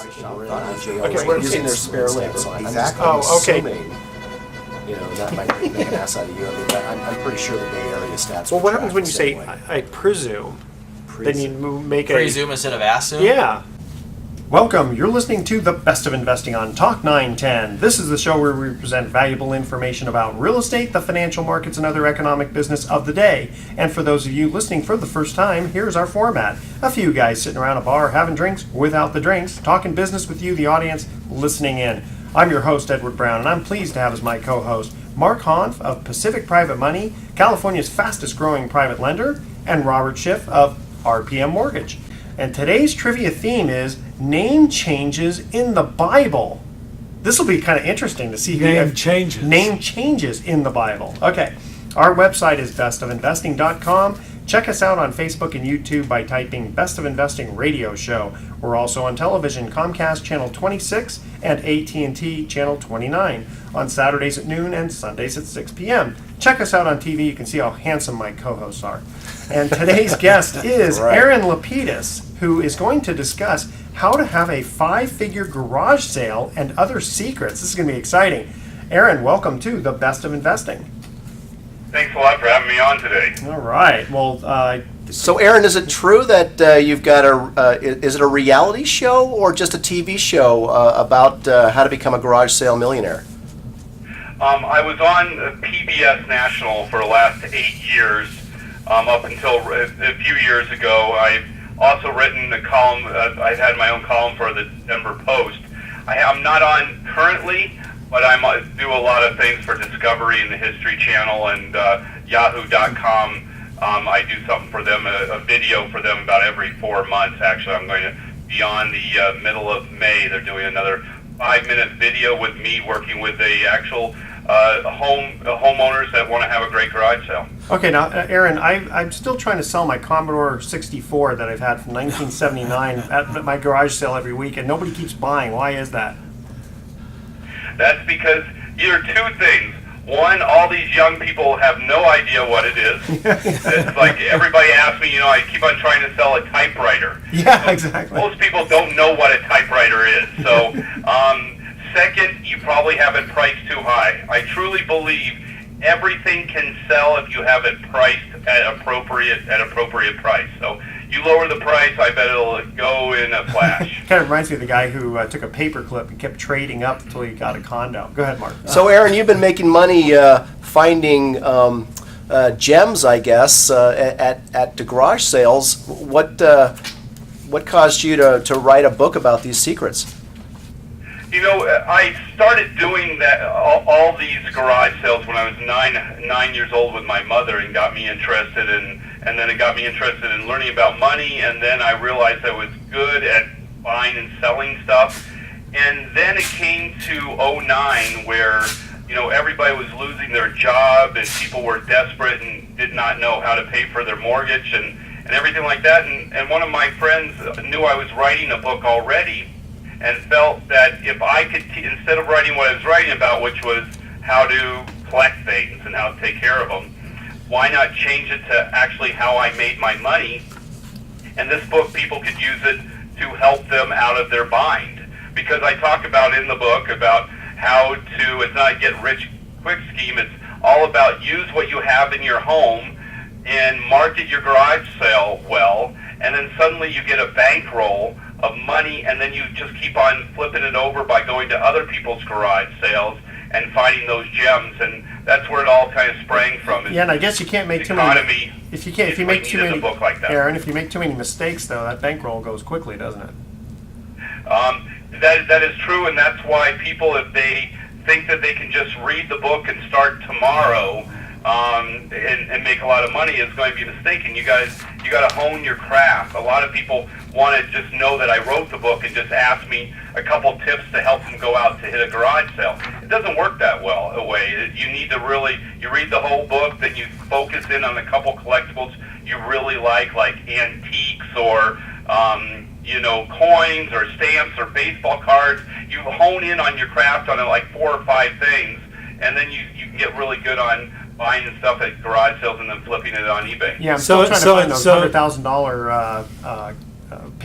Okay, we're using their spare labor. Exactly. I'm assuming, that might make an ass out of you. I mean, I'm pretty sure the Bay Area stats. Well, what happens when you say, I presume? Then you make a... Presume instead of assume? Yeah. Welcome. You're listening to The Best of Investing on Talk 910. This is the show where we present valuable information about real estate, the financial markets, and other economic business of the day. And for those of you listening for the first time, here's our format. A few guys sitting around a bar having drinks without the drinks, talking business with you, the audience, listening in. I'm your host, Edward Brown, and I'm pleased to have as my co-host Mark Hanf of Pacific Private Money, California's fastest growing private lender, and Robert Schiff of RPM Mortgage. And today's trivia theme is name changes in the Bible. This will be kind of interesting to see name changes in the Bible. Okay, our website is bestofinvesting.com. Check us out on Facebook and YouTube by typing Best of Investing Radio Show. We're also on television, Comcast Channel 26 and AT&T Channel 29 on Saturdays at noon and Sundays at 6 p.m. Check us out on TV. You can see how handsome my co-hosts are. And today's guest is Aaron La Pedis, who is going to discuss how to have a 5-figure garage sale and other secrets. This is going to be exciting. Aaron, welcome to The Best of Investing. Thanks a lot for having me on today. All right. Well, so Aaron, is it true that you've got is it a reality show or just a TV show about how to become a garage sale millionaire? I was on PBS National for the last 8 years, up until a few years ago. I've also written a column. I've had my own column for the Denver Post. I'm not on currently, but I do a lot of things for Discovery and the History Channel and Yahoo.com. I do something for them, a video for them about every 4 months. Actually, I'm going to be on the middle of May. They're doing another 5-minute video with me working with the actual homeowners that want to have a great garage sale. Okay, now, Aaron, I'm still trying to sell my Commodore 64 that I've had from 1979 at my garage sale every week, and nobody keeps buying. Why is that? That's because either two things. One, all these young people have no idea what it is. It's like everybody asks me, I keep on trying to sell a typewriter. Yeah, exactly. Most people don't know what a typewriter is. So, second, you probably have it priced too high. I truly believe everything can sell if you have it priced at appropriate price. So you lower the price, I bet it'll go in a flash. Kind of reminds me of the guy who took a paperclip and kept trading up until he got a condo. Go ahead, Mark. So Aaron, you've been making money finding gems, I guess, at the garage sales. What caused you to write a book about these secrets? I started doing that all these garage sales when I was nine years old with my mother, and got me interested and then it got me interested in learning about money, and then I realized I was good at buying and selling stuff. And then it came to 2009 where everybody was losing their job and people were desperate and did not know how to pay for their mortgage and everything like that. And one of my friends knew I was writing a book already, and felt that if I could, instead of writing what I was writing about, which was how to collect things and how to take care of them, why not change it to actually how I made my money? And this book, people could use it to help them out of their bind. Because I talk about in the book about how to, it's not a get rich quick scheme, it's all about use what you have in your home and market your garage sale well, and then suddenly you get a bankroll of money, and then you just keep on flipping it over by going to other people's garage sales and finding those gems, and that's where it all kind of sprang from. Yeah, and I guess you can't make too many. If you make too many, like that. Aaron, if you make too many mistakes, though, that bankroll goes quickly, doesn't it? That is true, and that's why people, if they think that they can just read the book and start tomorrow and make a lot of money, is going to be a mistake. And you got to hone your craft. A lot of people want to just know that I wrote the book and just ask me a couple tips to help them go out to hit a garage sale. It doesn't work that well away. You need to really, you read the whole book, then you focus in on a couple collectibles you really like antiques or coins or stamps or baseball cards. You hone in on your craft on like 4 or 5 things, and then you can get really good on buying stuff at garage sales and then flipping it on eBay. Yeah, I'm still trying to find those $100,000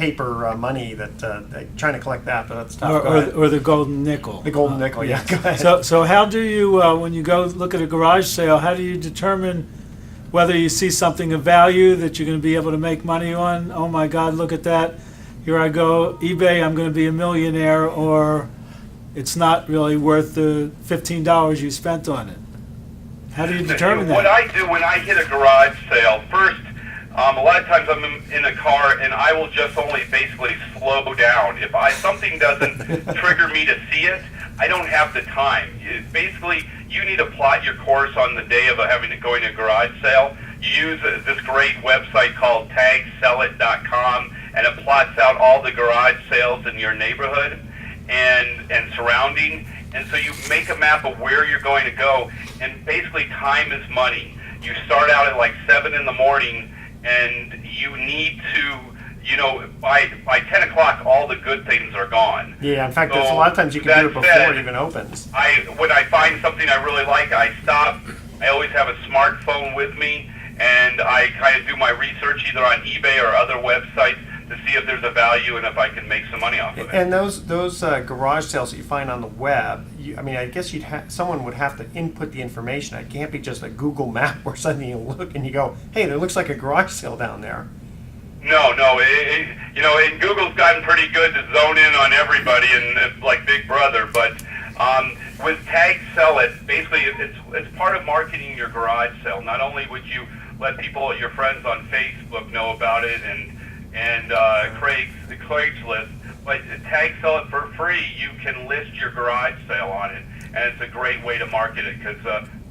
paper money that trying to collect that, but that's tough. Go ahead. or the golden nickel. The golden nickel, yeah. Go ahead. So how do you, when you go look at a garage sale, how do you determine whether you see something of value that you're going to be able to make money on? Oh my God, look at that. Here I go, eBay, I'm going to be a millionaire, or it's not really worth the $15 you spent on it. How do you determine that? What I do when I hit a garage sale, first, a lot of times I'm in a car and I will just only basically slow down. If something doesn't trigger me to see it, I don't have the time. Basically, you need to plot your course on the day of going to a garage sale. You use this great website called tagsellit.com, and it plots out all the garage sales in your neighborhood and surrounding. And so you make a map of where you're going to go, and basically time is money. You start out at like 7 in the morning, and you need to, by 10 o'clock, all the good things are gone. Yeah, in fact, there's a lot of times you can do it before it even opens. When I find something I really like, I stop. I always have a smartphone with me, and I kind of do my research either on eBay or other websites to see if there's a value and if I can make some money off of it. And those garage sales that you find on the web, I guess someone would have to input the information. It can't be just a Google map where suddenly you look and you go, hey, there looks like a garage sale down there. No. And Google's gotten pretty good to zone in on everybody and like Big Brother. But with Tag Sell It, basically it's part of marketing your garage sale. Not only would you let your friends on Facebook know about it and Craigslist, but Tag Sell It for free. You can list your garage sale on it, and it's a great way to market it because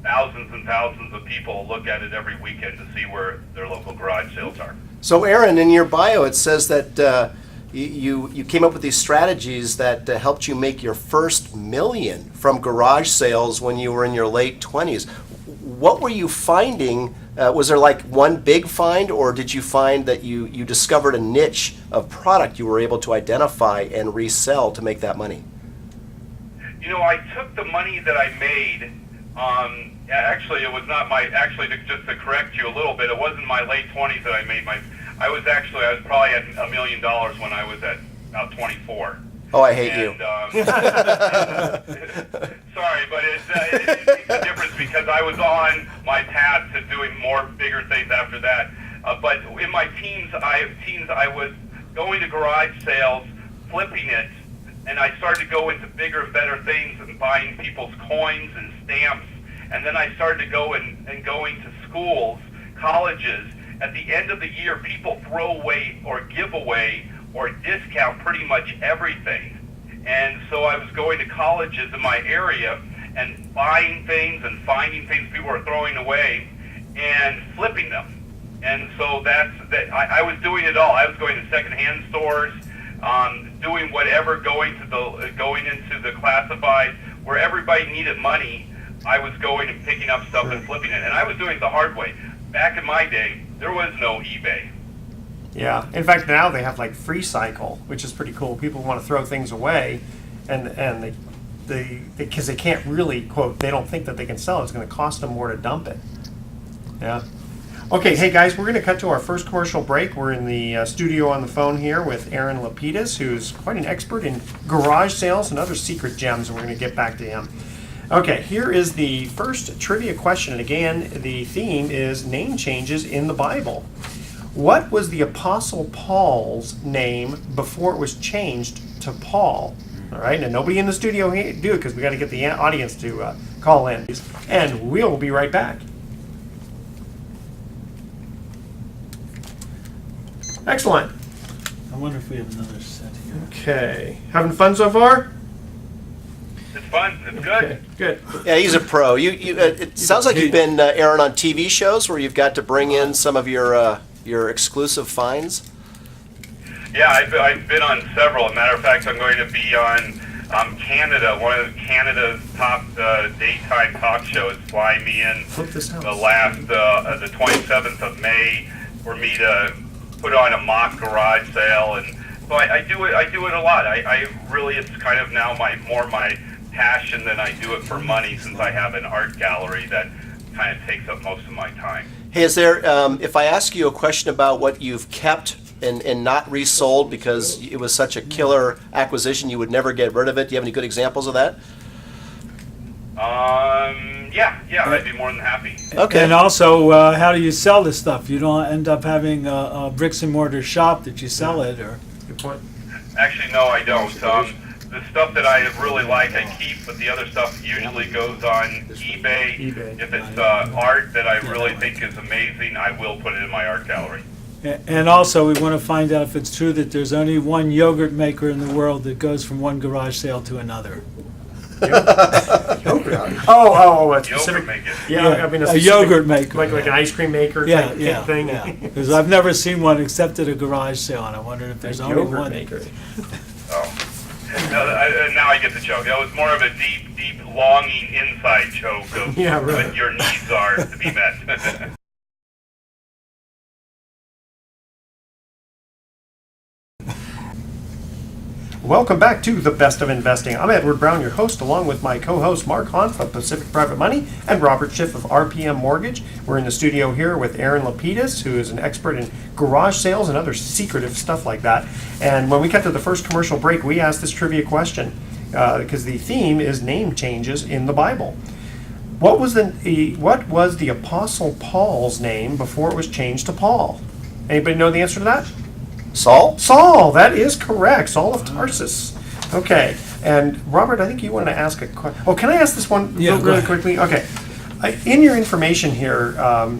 thousands and thousands of people look at it every weekend to see where their local garage sales are. So Aaron, in your bio, it says that you came up with these strategies that helped you make your first million from garage sales when you were in your late 20s. What were you finding? Was there like one big find, or did you find that you discovered a niche of product you were able to identify and resell to make that money? I took the money that I made. Actually, it was not just to correct you a little bit, it wasn't my late 20s that I made I was probably at $1 million when I was at about 24. Oh, I hate you. Sorry, but it makes a difference because I was on my path to doing bigger things after that. But in my teens, I was going to garage sales, flipping it, and I started to go into bigger and better things and buying people's coins and stamps. And then I started to go and going to schools, colleges. At the end of the year, people throw away or give away or discount pretty much everything. And so I was going to colleges in my area and buying things and finding things people were throwing away and flipping them. And so I was doing it all. I was going to secondhand stores, doing whatever, going into the classifieds where everybody needed money. I was going and picking up stuff and flipping it, and I was doing it the hard way. Back in my day, there was no eBay. Yeah. In fact, now they have like Free Cycle, which is pretty cool. People want to throw things away, and because they can't really, quote, they don't think that they can sell it. It's going to cost them more to dump it. Yeah. Okay, hey guys, we're going to cut to our first commercial break. We're in the studio on the phone here with Aaron La Pedis, who's quite an expert in garage sales and other secret gems, and we're going to get back to him. Okay, here is the first trivia question, and again, the theme is name changes in the Bible. What was the Apostle Paul's name before it was changed to Paul? All right, and nobody in the studio here do it because we got to get the audience to call in. And we'll be right back. Excellent. I wonder if we have another set here. Okay, having fun so far? It's fun. It's good. Okay, good. Yeah, he's a pro. It sounds like you've been, Aaron, on TV shows where you've got to bring in some of your exclusive finds. Yeah, I've been on several. As a matter of fact, I'm going to be on Canada. One of Canada's top daytime talk shows flying me in the 27th of May for me to put on a mock garage sale, and so I do it a lot. I really, it's kind of now my passion than I do it for money, since I have an art gallery that kind of takes up most of my time. Hey, is there, if I ask you a question about what you've kept and not resold because it was such a killer acquisition you would never get rid of it? Do you have any good examples of that? Yeah, I'd be more than happy. Okay. And also, how do you sell this stuff? You don't end up having a bricks and mortar shop that you sell it, or? Good point. Actually, no, I don't. The stuff that I really like, I keep, but the other stuff usually goes on eBay. If it's art that I really think is amazing, I will put it in my art gallery. And also, we want to find out if it's true that there's only one yogurt maker in the world that goes from one garage sale to another. Oh, a specific. Yogurt maker. Yeah, I mean a specific- yogurt maker. like an ice cream maker Yeah, type yeah, thing. yeah. Because I've never seen one except at a garage sale, and I wondered if there's only Yogurt one. maker. Oh. Now I get the joke. That was more of a deep longing inside joke of Yeah, really. what your needs are to be met. Welcome back to The Best of Investing. I'm Edward Brown, your host, along with my co-host Mark Hanf of Pacific Private Money and Robert Schiff of RPM Mortgage. We're in the studio here with Aaron La Pedis, who is an expert in garage sales and other secretive stuff like that. And when we got to the first commercial break, we asked this trivia question because the theme is name changes in the Bible. What was the Apostle Paul's name before it was changed to Paul? Anybody know the answer to that? Saul? Saul, that is correct. Saul of Tarsus. Okay, and Robert, I think you wanted to ask a question. Oh, can I ask this one Yeah, go really ahead. quickly? Okay. In your information here,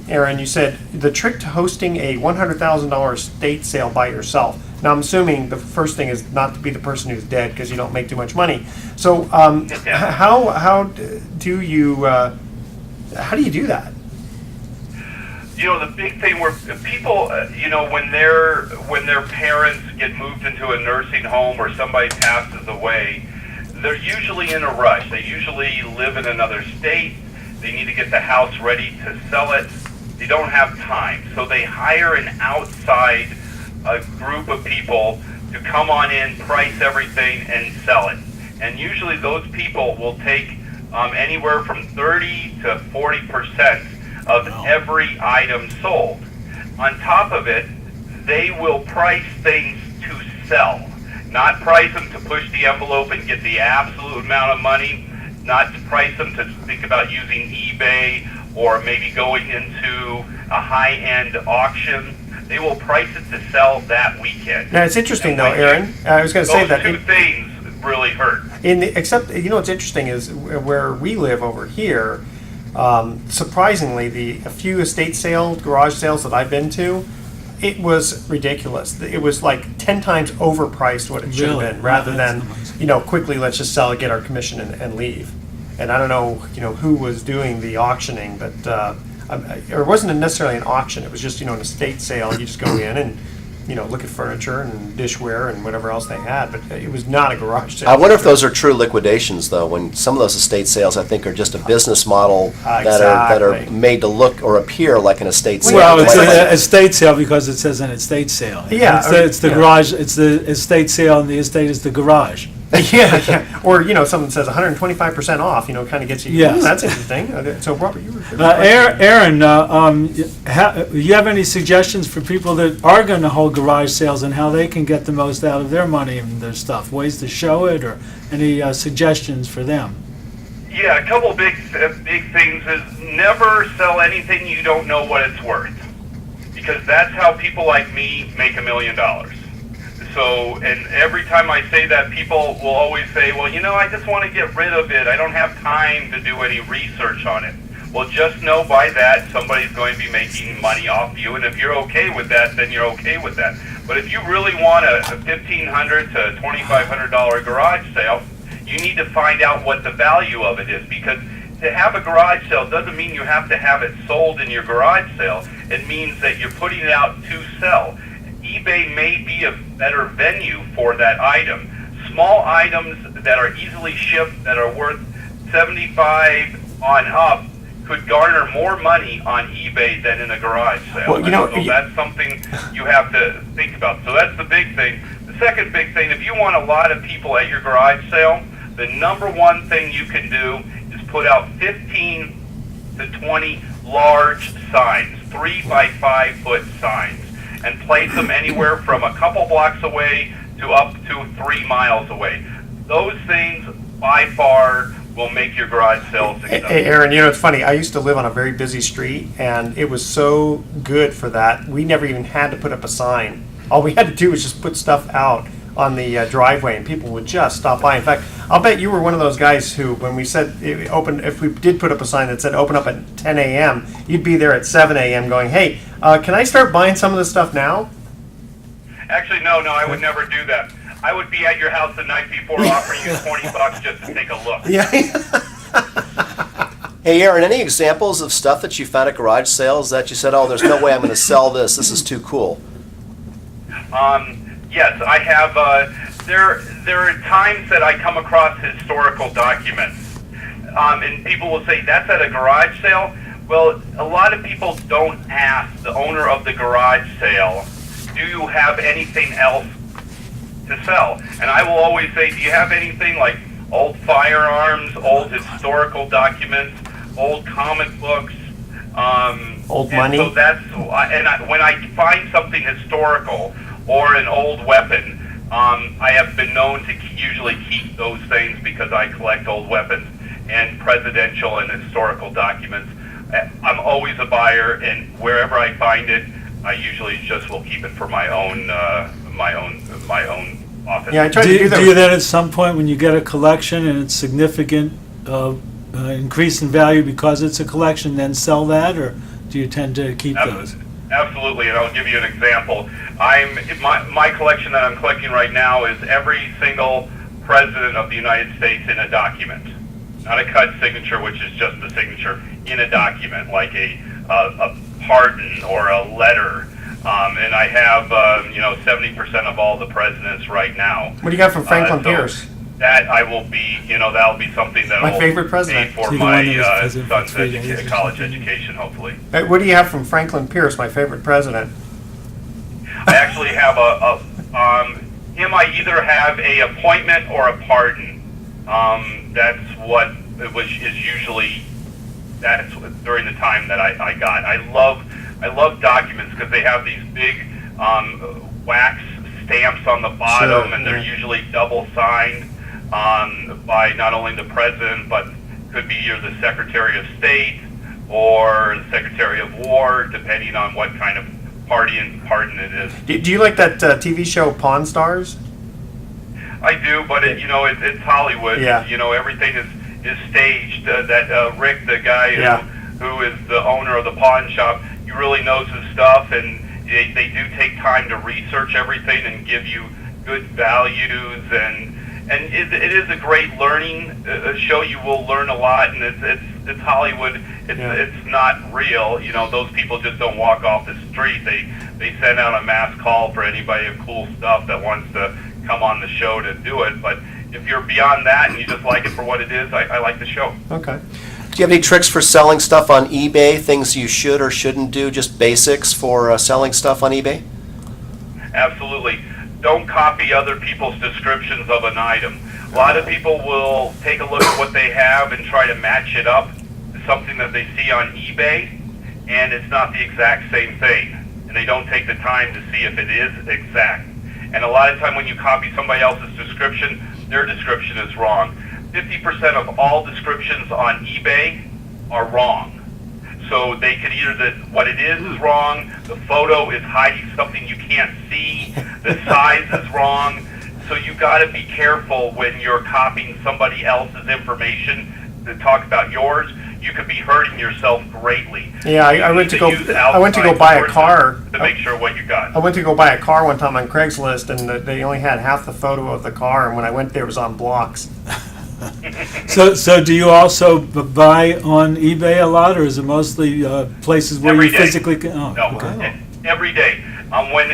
Aaron, you said the trick to hosting a $100,000 estate sale by yourself. Now, I'm assuming the first thing is not to be the person who's dead because you don't make too much money. So, how do you do that? You know, the big thing where people, when their parents get moved into a nursing home or somebody passes away, they're usually in a rush. They usually live in another state. They need to get the house ready to sell it. They don't have time. So they hire an outside group of people to come on in, price everything, and sell it. And usually those people will take anywhere from 30 to 40% of every item sold. On top of it, they will price things to sell, not price them to push the envelope and get the absolute amount of money, not to price them to think about using eBay or maybe going into a high-end auction. They will price it to sell that weekend. Now, it's interesting, though, Aaron. I was going to say that. Those two things really hurt. Except, what's interesting is where we live over here, surprisingly, a few estate sale, garage sales that I've been to, it was ridiculous. It was like 10 times overpriced what it should have Really? been, rather That's than, amazing. quickly let's just sell it, get our commission and leave. And I don't know, who was doing the auctioning, but or it wasn't necessarily an auction. It was just, an estate sale. You just go in and, look at furniture and dishware and whatever else they had. But it was not a garage sale. I wonder if those are true liquidations, though, when some of those estate sales, I think, are just a business model that are Exactly. made to look or appear like an estate sale. Well, it's Like- an estate sale because it says an estate sale. Yeah, It's the yeah. garage, it's the estate sale, and the estate is the garage. yeah. Or, someone says 125% off, kind of gets you, Yes. that's interesting. So, Robert, you were... Aaron, you have any suggestions for people that are going to hold garage sales and how they can get the most out of their money and their stuff? Ways to show it, or any suggestions for them? Yeah, a couple big things is never sell anything you don't know what it's worth, because that's how people like me make $1 million. So, and every time I say that, people will always say, well, I just want to get rid of it. I don't have time to do any research on it. Well, just know by that, somebody's going to be making money off you, and if you're okay with that, then you're okay with that. But if you really want a $1,500 to $2,500 garage sale, you need to find out what the value of it is, because to have a garage sale doesn't mean you have to have it sold in your garage sale. It means that you're putting it out to sell. eBay may be a better venue for that item. Small items that are easily shipped, that are worth $75 on up, could garner more money on eBay than in a garage sale. Well, so that's something you have to think about. So that's the big thing. The second big thing, if you want a lot of people at your garage sale, the number one thing you can do is put out 15 to 20 large signs, 3 by 5 foot signs. and place them anywhere from a couple blocks away to up to 3 miles away. Those things, by far, will make your garage sales successful. Hey, Aaron, it's funny. I used to live on a very busy street, and it was so good for that. We never even had to put up a sign. All we had to do was just put stuff out on the driveway, and people would just stop by. In fact, I'll bet you were one of those guys who, when we said if we did put up a sign that said open up at 10 a.m., you'd be there at 7 a.m. going, hey, can I start buying some of this stuff now? Actually, no, I would never do that. I would be at your house the night before offering you $20 just to take a look. Yeah. Hey, Aaron, any examples of stuff that you found at garage sales that you said, oh, there's no way I'm going to sell this. This is too cool? Yes, I have. There are times that I come across historical documents, and people will say, that's at a garage sale? Well, a lot of people don't ask the owner of the garage sale, do you have anything else to sell? And I will always say, do you have anything like old firearms, old historical documents, old comic books, old money? So when I find something historical or an old weapon, I have been known to usually keep those things because I collect old weapons and presidential and historical documents. I'm always a buyer, and wherever I find it, I usually just will keep it for my own office. Yeah, I try to do that. Do you then at some point when you get a collection and it's significant increase in value because it's a collection, then sell that, or do you tend to keep those? Absolutely, and I'll give you an example. My collection that I'm collecting right now is every single president of the United States in a document. Not a cut signature, which is just the signature in a document, like a pardon or a letter. And I have 70% of all the presidents right now. What do you got from Franklin Pierce? That I will be, that'll be something that My will favorite president. pay for See, the my one that was president for son's 3 days or college something. education, hopefully. What do you have from Franklin Pierce, my favorite president? I actually have him. I either have a appointment or a pardon. That's what it was. Is usually that's during the time that I got. I love documents because they have these big wax stamps on the bottom, Sure, and they're yeah. usually double signed by not only the president, but could be either the Secretary of State or the Secretary of War, depending on what kind of party and pardon it is. Do you like that TV show Pawn Stars? I do, but it's Hollywood. Yeah. Everything is staged. That Rick, the guy Yeah. who is the owner of the pawn shop, he really knows his stuff, and they do take time to research everything and give you good values, and it is a great learning show. You will learn a lot, and it's Hollywood. It's not real. Those people just don't walk off the street. They send out a mass call for anybody with cool stuff that wants to come on the show to do it. But if you're beyond that and you just like it for what it is, I like the show. Okay. Do you have any tricks for selling stuff on eBay, things you should or shouldn't do, just basics for selling stuff on eBay? Absolutely. Don't copy other people's descriptions of an item. A lot of people will take a look at what they have and try to match it up to something that they see on eBay, and it's not the exact same thing. And they don't take the time to see if it is exact. And a lot of time when you copy somebody else's description, their description is wrong. 50% of all descriptions on eBay are wrong. So they could either what it is wrong, the photo is hiding something you can't see, the size is wrong. So you got to be careful when you're copying somebody else's information to talk about yours. You could be hurting yourself greatly. Yeah, I went to go. I went to go buy a car to make sure what you got. I went to go buy a car one time on Craigslist, and they only had half the photo of the car, and when I went there, it was on blocks. So do you also buy on eBay a lot, or is it mostly places where Every you day. physically can? Oh, No, okay. every day. When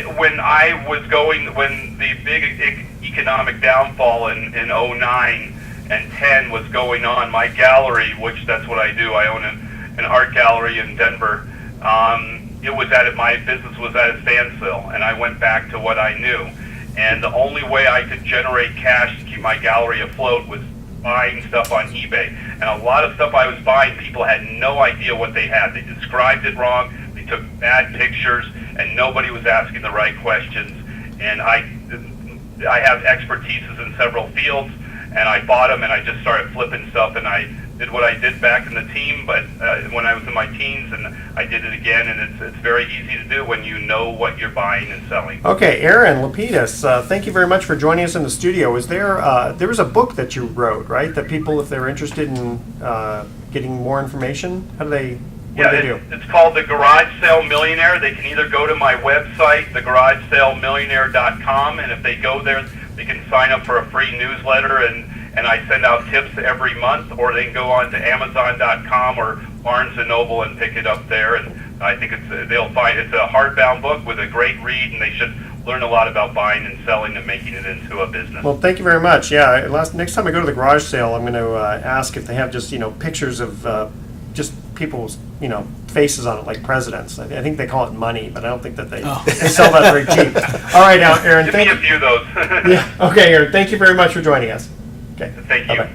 the big economic downfall in 09 and 10 was going on, my gallery, which that's what I do, I own an art gallery in Denver. My business was at a standstill, and I went back to what I knew. And the only way I could generate cash to keep my gallery afloat was buying stuff on eBay. And a lot of stuff I was buying, people had no idea what they had. They described it wrong. They took bad pictures, and nobody was asking the right questions. And I have expertises in several fields, and I bought them, and I just started flipping stuff, and I did what I did back in the team, but when I was in my teens, and I did it again, and it's very easy to do when you know what you're buying and selling. Okay, Aaron La Pedis, thank you very much for joining us in the studio. Is there there was a book that you wrote, right? That people, if they're interested in getting more information, what do they do? It's called The Garage Sale Millionaire. They can either go to my website, thegaragesalemillionaire.com, and if they go there, they can sign up for a free newsletter, and I send out tips every month, or they can go on to Amazon.com or Barnes & Noble and pick it up there. And I think they'll find it's a hardbound book with a great read, and they should learn a lot about buying and selling and making it into a business. Well, thank you very much. Yeah, next time I go to the garage sale, I'm going to ask if they have just pictures of just people's faces on it, like presidents. I think they call it money, but I don't think that they sell that very cheap. All right, now, Aaron, Give me a few of those. Yeah. Okay, Aaron, thank you very much for joining us. Okay. Thank you. Bye-bye.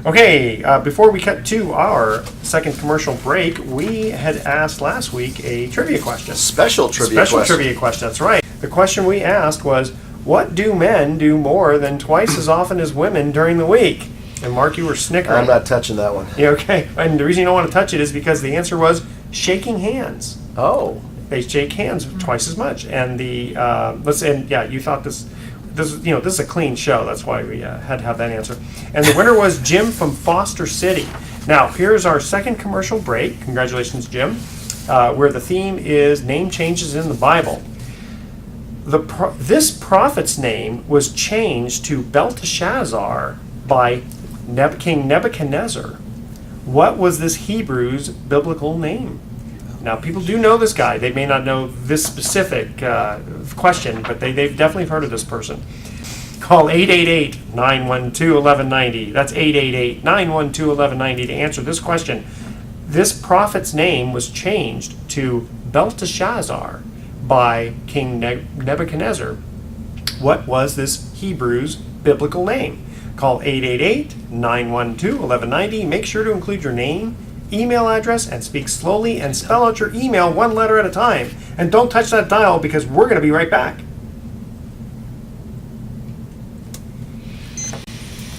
Okay, before we cut to our second commercial break, we had asked last week a trivia question. Special trivia Question, that's right. The question we asked was, what do men do more than twice as often as women during the week? And Mark, you were snickering. I'm not touching that one. Yeah, okay. And the reason you don't want to touch it is because the answer was shaking hands. Oh. They shake hands twice as much. And you thought this is a clean show. That's why we had to have that answer. And the winner was Jim from Foster City. Now, here's our second commercial break. Congratulations, Jim. Where the theme is name changes in the Bible. This prophet's name was changed to Belteshazzar by King Nebuchadnezzar. What was this Hebrew's biblical name? Now, people do know this guy. They may not know this specific question, but they've definitely heard of this person. Call 888-912-1190. That's 888-912-1190 to answer this question. This prophet's name was changed to Belteshazzar by King Nebuchadnezzar. What was this Hebrew's biblical name? Call 888-912-1190. Make sure to include your name, email address, and speak slowly and spell out your email one letter at a time. And don't touch that dial because we're going to be right back.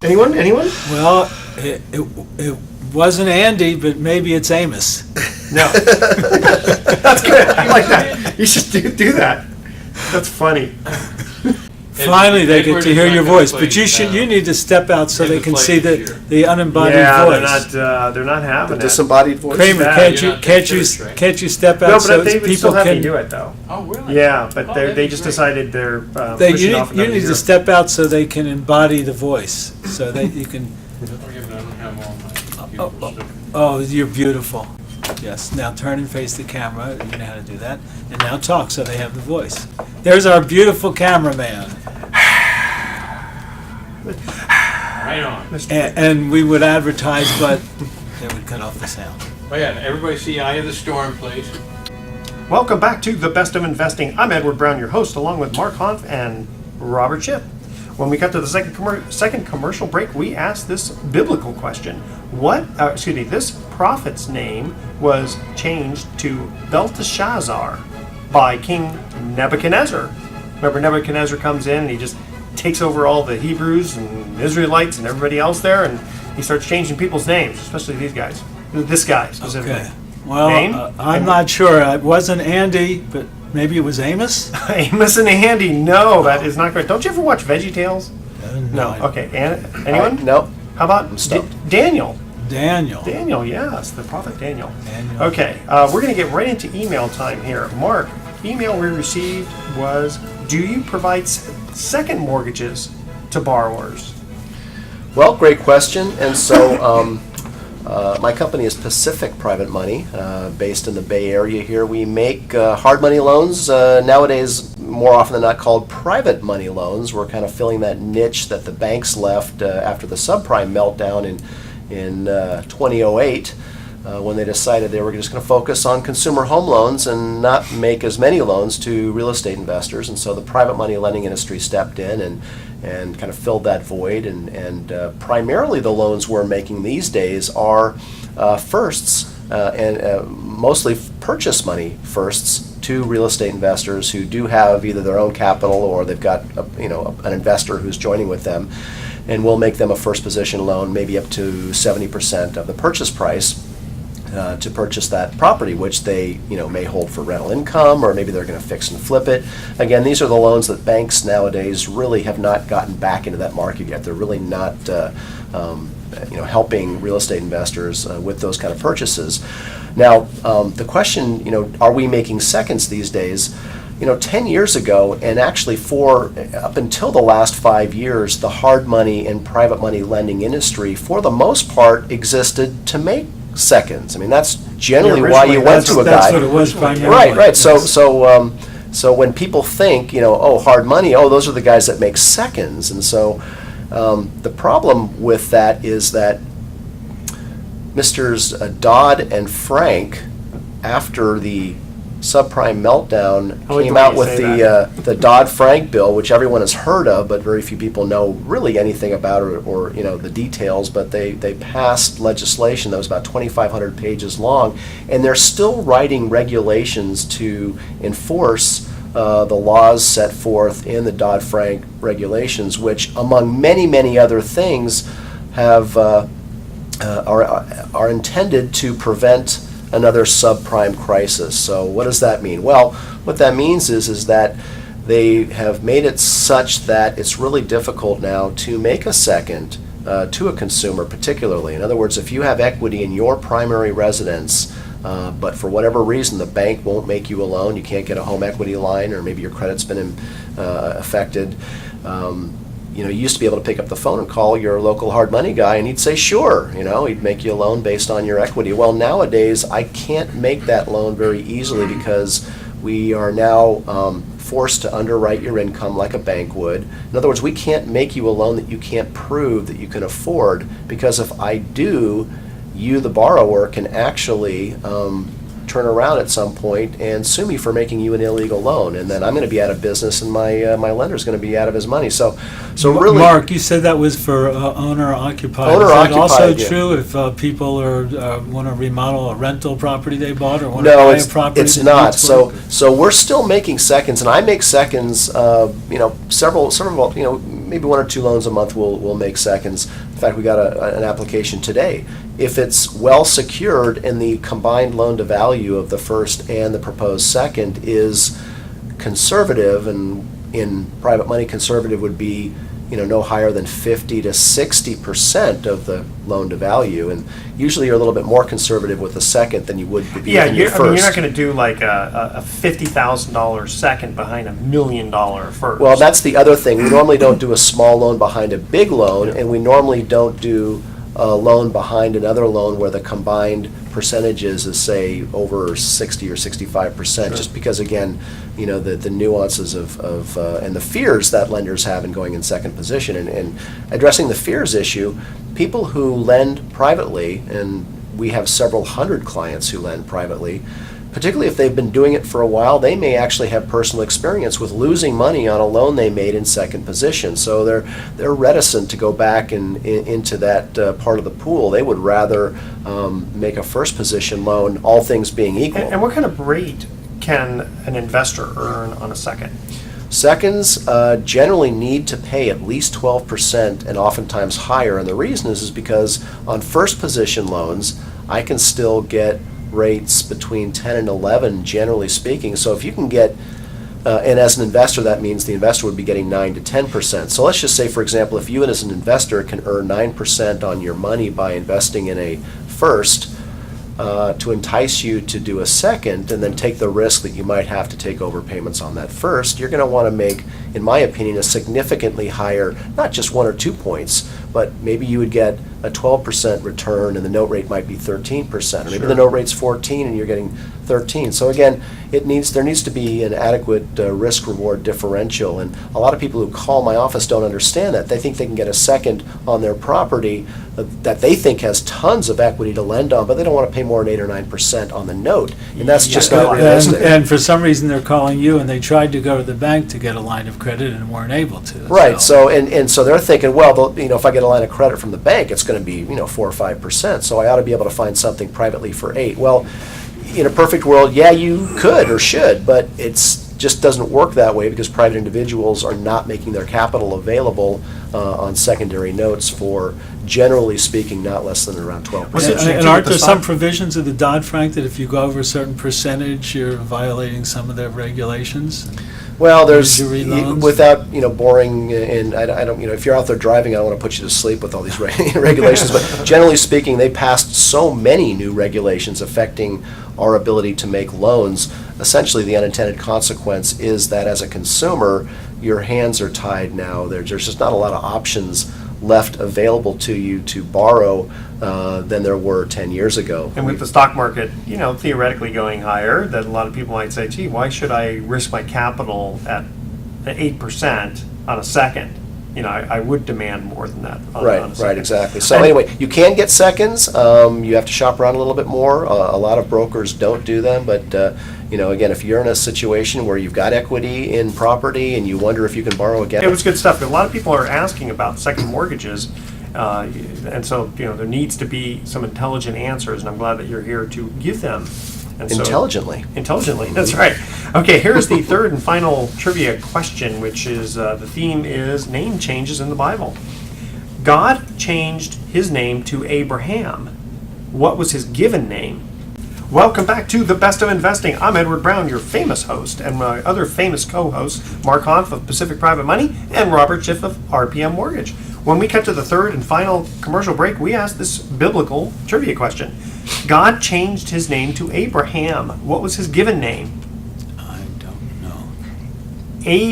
Anyone? Well, it wasn't Andy, but maybe it's Amos. No. That's good. I like that. You should do that. That's funny. Finally, they get to hear your voice, but you need to step out so they can see the unembodied voice. They're not having The it. disembodied voice. Kramer, can't you step out No, so but they would people still have can? me do it though. Oh, really? Yeah, but Oh, they that'd be just great. decided they're You pushing off need another year. to step out so they can embody the voice, so that you can. I don't have all my computers. Oh, you're beautiful. Yes. Now turn and face the camera. You know how to do that. And now talk so they have the voice. There's our beautiful cameraman. Right on. And we would advertise, but they would cut off the sound. Oh yeah, everybody see Eye of the Storm, please. Welcome back to The Best of Investing. I'm Edward Brown, your host, along with Mark Hanf and Robert Schiff. When we got to the second commercial break, we asked this biblical question. This prophet's name was changed to Belteshazzar by King Nebuchadnezzar. Remember, Nebuchadnezzar comes in and he just takes over all the Hebrews and Israelites and everybody else there, and he starts changing people's names, especially these guys. This guy specifically. Okay. Well, I'm not sure. It wasn't Andy, but maybe it was Amos? Amos and Andy. No, that is not correct. Don't you ever watch VeggieTales? No. I- Okay. Anyone? No. How about Daniel? Daniel. Daniel, yes, the prophet Daniel. Daniel. Okay, we're going to get right into email time here. Mark, email we received was, do you provide second mortgages to borrowers? Well, great question. And so my company is Pacific Private Money, based in the Bay Area here. We make hard money loans, nowadays more often than not called private money loans. We're kind of filling that niche that the banks left after the subprime meltdown in 2008. when they decided they were just going to focus on consumer home loans and not make as many loans to real estate investors. And so the private money lending industry stepped in and kind of filled that void. And primarily the loans we're making these days are firsts and mostly purchase money firsts to real estate investors who do have either their own capital or they've got an investor who's joining with them. And we'll make them a first position loan, maybe up to 70% of the purchase price to purchase that property, which they may hold for rental income, or maybe they're going to fix and flip it. Again, these are the loans that banks nowadays really have not gotten back into that market yet. They're really not helping real estate investors with those kind of purchases. Now, the question, are we making seconds these days? 10 years ago, and actually up until the last 5 years, the hard money and private money lending industry, for the most part, existed to make seconds. I mean, that's generally why you went to a guy. That's what it was primarily. Right. Yes. So when people think, hard money, those are the guys that make seconds. And so the problem with that is that Misters Dodd and Frank, after the subprime meltdown, came out with the Dodd-Frank bill, which everyone has heard of, but very few people know really anything about it or the details. But they passed legislation that was about 2,500 pages long, and they're still writing regulations to enforce the laws set forth in the Dodd-Frank regulations, which, among many, many other things, have are intended to prevent another subprime crisis. So what does that mean? Well, what that means is that they have made it such that it's really difficult now to make a second to a consumer particularly. In other words, if you have equity in your primary residence, but for whatever reason the bank won't make you a loan, you can't get a home equity line, or maybe your credit's been affected, you used to be able to pick up the phone and call your local hard money guy, and he'd say, sure, he'd make you a loan based on your equity. Well, nowadays, I can't make that loan very easily because we are now forced to underwrite your income like a bank would. In other words, we can't make you a loan that you can't prove that you can afford, because if I do, you, the borrower, can actually turn around at some point and sue me for making you an illegal loan, and then I'm going to be out of business, and my lender's going to be out of his money. So really, Mark, you said that was for owner occupied. Owner-occupied, Is that also yeah. true if people want to remodel a rental property they bought, or want to buy a property? it's that not. needs So work? we're still making seconds, and I make seconds. Several, maybe one or two loans a month will make seconds. In fact, we got an application today. If it's well secured and the combined loan to value of the first and the proposed second is conservative, and in private money, conservative would be no higher than 50 to 60% of the loan to value, and usually you're a little bit more conservative with the second than you would be with your first. You're not going to do like a $50,000 second behind $1 million first. Well, that's the other thing. We normally don't do a small loan behind a big loan, and we normally don't do a loan behind another loan where the combined percentages is, say, over 60 or 65%, just because, again, the nuances of and the fears that lenders have in going in second position. And addressing the fears issue, people who lend privately, and we have several hundred clients who lend privately, particularly if they've been doing it for a while, they may actually have personal experience with losing money on a loan they made in second position. So they're reticent to go back into that part of the pool. They would rather make a first position loan, all things being equal. And what kind of rate can an investor earn on a second? Seconds generally need to pay at least 12% and oftentimes higher. And the reason is because on first position loans, I can still get rates between 10 and 11, generally speaking. So if you can get, and as an investor, that means the investor would be getting 9 to 10%. So let's just say, for example, if you as an investor can earn 9% on your money by investing in a first, to entice you to do a second and then take the risk that you might have to take overpayments on that first, you're going to want to make, in my opinion, a significantly higher, not just 1 or 2 points, but maybe you would get a 12% return and the note rate might be 13%, or maybe Sure. the note rate's 14 and you're getting 13. So again, there needs to be an adequate risk-reward differential, and a lot of people who call my office don't understand that. They think they can get a second on their property that they think has tons of equity to lend on, but they don't want to pay more than 8 or 9% on the note, and that's just not realistic. And for some reason, they're calling you, and they tried to go to the bank to get a line of credit and weren't able to. Right. So so they're thinking, well, if I get a line of credit from the bank, it's going to be 4 or 5%. So I ought to be able to find something privately for 8. Well, in a perfect world, yeah, you could or should, but it's just doesn't work that way because private individuals are not making their capital available on secondary notes for, generally speaking, not less than around 12%. And aren't there some provisions of the Dodd-Frank that if you go over a certain percentage, you're violating some of their regulations? Well, there's, Usury loans? without, boring, and I don't, if you're out there driving, I don't want to put you to sleep with all these regulations, but generally speaking, they passed so many new regulations affecting our ability to make loans. Essentially, the unintended consequence is that as a consumer, your hands are tied now. There's just not a lot of options left available to you to borrow than there were 10 years ago. And with the stock market, theoretically going higher, that a lot of people might say, gee, why should I risk my capital at 8% on a second? I would demand more than that on a second. Right, exactly. So anyway, you can get seconds. You have to shop around a little bit more. A lot of brokers don't do them, but again, if you're in a situation where you've got equity in property and you wonder if you can borrow again. It was good stuff. A lot of people are asking about second mortgages, and so there needs to be some intelligent answers, and I'm glad that you're here to give them. And so, Intelligently, that's right. Okay, here's the third and final trivia question, which is the theme is name changes in the Bible. God changed his name to Abraham. What was his given name? Welcome back to The Best of Investing. I'm Edward Brown, your famous host, and my other famous co-hosts, Mark Hanf of Pacific Private Money and Robert Schiff of RPM Mortgage. When we cut to the third and final commercial break, we asked this biblical trivia question. God changed his name to Abraham. What was his given name? I don't know.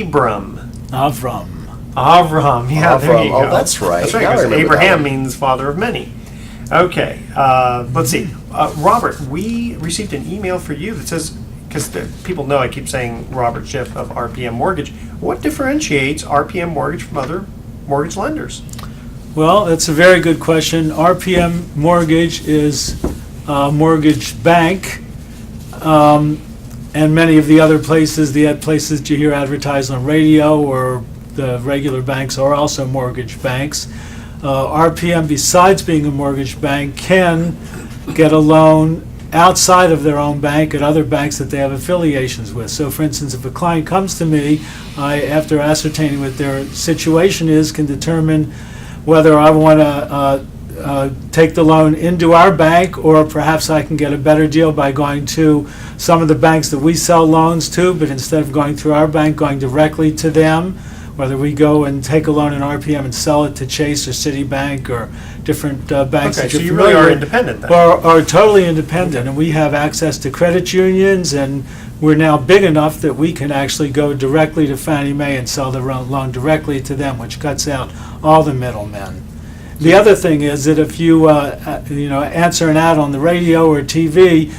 Abram. Avram. Yeah, there you go. Oh, that's right. That's right, Now I because remember Abraham that one. means father of many. Okay, let's see. Robert, we received an email for you that says, because people know I keep saying Robert Schiff of RPM Mortgage, what differentiates RPM Mortgage from other mortgage lenders? Well, that's a very good question. RPM Mortgage is a mortgage bank, and many of the other places, the places that you hear advertised on radio or the regular banks are also mortgage banks. RPM, besides being a mortgage bank, can get a loan outside of their own bank at other banks that they have affiliations with. So, for instance, if a client comes to me, I, after ascertaining what their situation is, can determine whether I want to take the loan into our bank, or perhaps I can get a better deal by going to some of the banks that we sell loans to, but instead of going through our bank, going directly to them, whether we go and take a loan in RPM and sell it to Chase or Citibank or different banks. Okay, that so you're you really familiar are with, independent then. are totally independent, and we have access to credit unions, and we're now big enough that we can actually go directly to Fannie Mae and sell the loan directly to them, which cuts out all the middlemen. The other thing is that if you answer an ad on the radio or TV,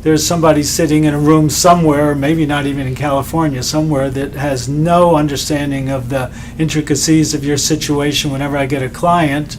there's somebody sitting in a room somewhere, maybe not even in California, somewhere that has no understanding of the intricacies of your situation. Whenever I get a client,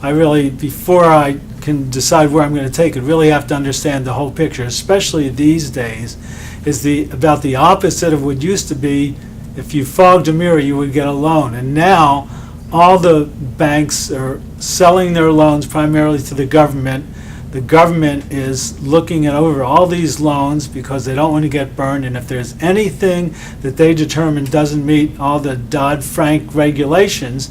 I really, before I can decide where I'm going to take it, really have to understand the whole picture, especially these days, is about the opposite of what used to be. If you fogged a mirror, you would get a loan. And now, all the banks are selling their loans primarily to the government. The government is looking at over all these loans because they don't want to get burned, and if there's anything that they determine doesn't meet all the Dodd-Frank regulations,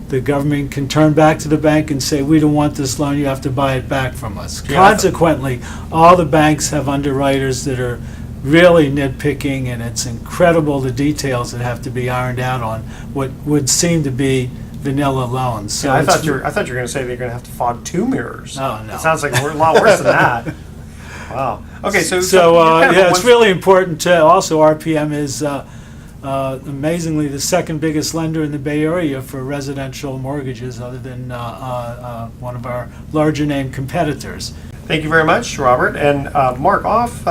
the government can turn back to the bank and say, we don't want this loan, you have to buy it back from us. Yeah. Consequently, all the banks have underwriters that are really nitpicking, and it's incredible the details that have to be ironed out on what would seem to be vanilla loans. So Yeah, I thought it's- you were going to say they're going to have to fog 2 mirrors. Oh, no. It sounds like a lot worse than that. Wow. Okay, so So you're kind of a it's one- really important to also, RPM is amazingly the second biggest lender in the Bay Area for residential mortgages, other than one of our larger name competitors. Thank you very much, Robert. And Mark, off